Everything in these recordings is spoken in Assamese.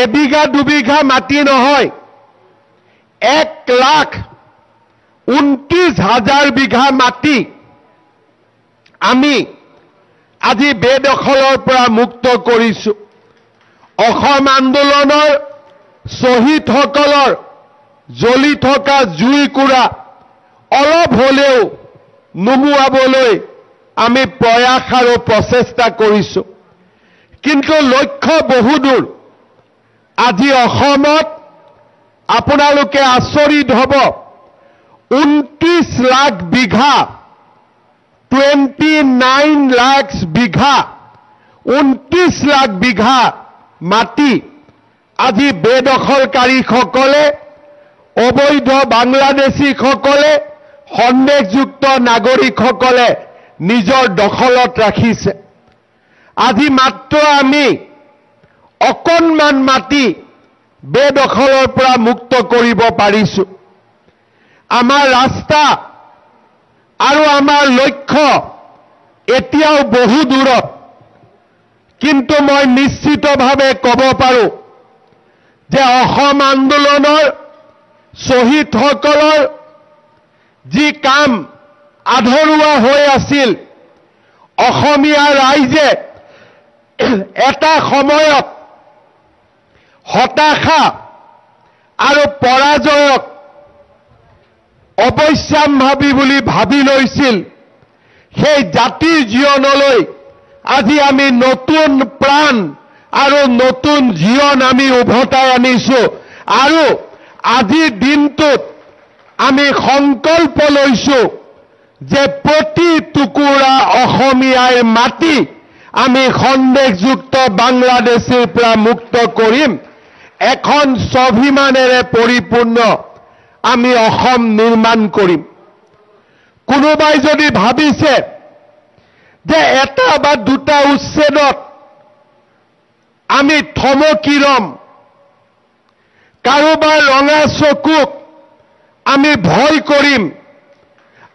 এবিঘা দুবিঘা মাটি নহয়, 1,29,000 বিঘা মাটি আমি আজি বেদখলৰ পৰা মুক্ত কৰিছো। অসম আন্দোলনৰ শ্বহীদসকলৰ জ্বলি থকা জুইকুৰা অলপ হলেও নুমুৱাবলৈ আমি প্ৰয়াস আৰু প্ৰচেষ্টা কৰিছো। কিন্তু লক্ষ্য বহুদূৰ। আজি অসমত আপোনালোকে আচৰিত হ'ব, 29 লাখ বিঘা 29 লাখ বিঘা 29 লাখ বিঘা মাটি আজি বেদখলকাৰীসকলে, অবৈধ বাংলাদেশীসকলে, সন্দেহযুক্ত নাগৰিকসকলে নিজৰ দখলত ৰাখিছে। আজি মাত্ৰ আমি অকণমান মাটি বেদখলৰ পৰা মুক্ত কৰিব পাৰিছো। আমাৰ ৰাস্তা আৰু আমাৰ লক্ষ্য এতিয়াও বহু দূৰত। কিন্তু মই নিশ্চিতভাৱে ক'ব পাৰোঁ যে অসম আন্দোলনৰ শ্বহীদসকলৰ যি কাম আধৰুৱা হৈ আছিল, অসমীয়া ৰাইজে এটা সময়ত হতাশা আৰু পৰাজয়ক অৱশ্যম্ভাৱী বুলি ভাবি লৈছিল। সেই জাতিৰ জীৱনলৈ আজি আমি নতুন প্ৰাণ আৰু নতুন জীৱন আমি উভতাই আনিছো। আৰু আজিৰ দিনটোত আমি সংকল্প লৈছো যে প্ৰতি টুকুৰা অসমীয়াৰ মাটি আমি সন্দেহযুক্ত বাংলাদেশীৰ পৰা মুক্ত কৰিম। এখন স্বাভিমানেৰে পৰিপূৰ্ণ আমি অসম নিৰ্মাণ কৰিম। কোনোবাই যদি ভাবিছে যে এটা বা দুটা উচ্ছেদত আমি থমকি ৰম, কাৰোবাৰ ৰঙা চকুক আমি ভয় কৰিম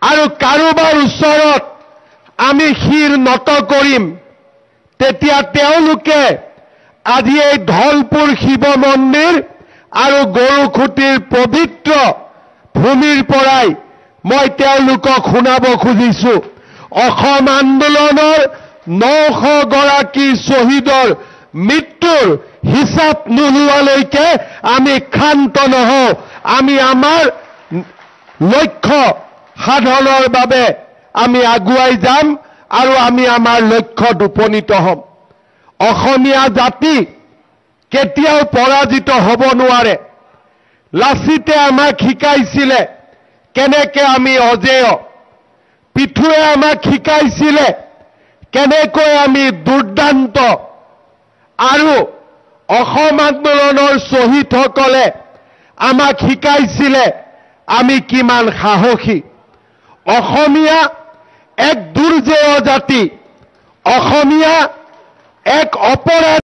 আৰু কাৰোবাৰ ওচৰত আমি শিৰ নত কৰিম, তেতিয়া তেওঁলোকে আজি এই ধলপুৰ শিৱ মন্দিৰ আৰু গৰুখুটিৰ পবিত্ৰ ভূমিৰ পৰাই মই তেওঁলোকক শুনাব খুজিছো, অসম আন্দোলনৰ 900 গৰাকী শ্বহীদৰ মৃত্যুৰ হিচাপ নোলোৱালৈকে আমি ক্ষান্ত নহওঁ। আমি আমাৰ লক্ষ্য সাধনৰ বাবে আমি আগুৱাই যাম আৰু আমি আমাৰ লক্ষ্যত উপনীত হ'ম। অসমীয়া জাতি কেতিয়াও পৰাজিত হ'ব নোৱাৰে। লাচিতে আমাক শিকাইছিলে কেনেকৈ আমি অজেয়, পিঠুৱে আমাক শিকাইছিলে কেনেকৈ আমি দুৰ্দান্ত, আৰু অসম আন্দোলনৰ শ্বহীদসকলে আমাক শিকাইছিলে আমি কিমান সাহসী। অসমীয়া এক দুৰ্জেয় জাতি, অসমীয়া এক অপৰাধ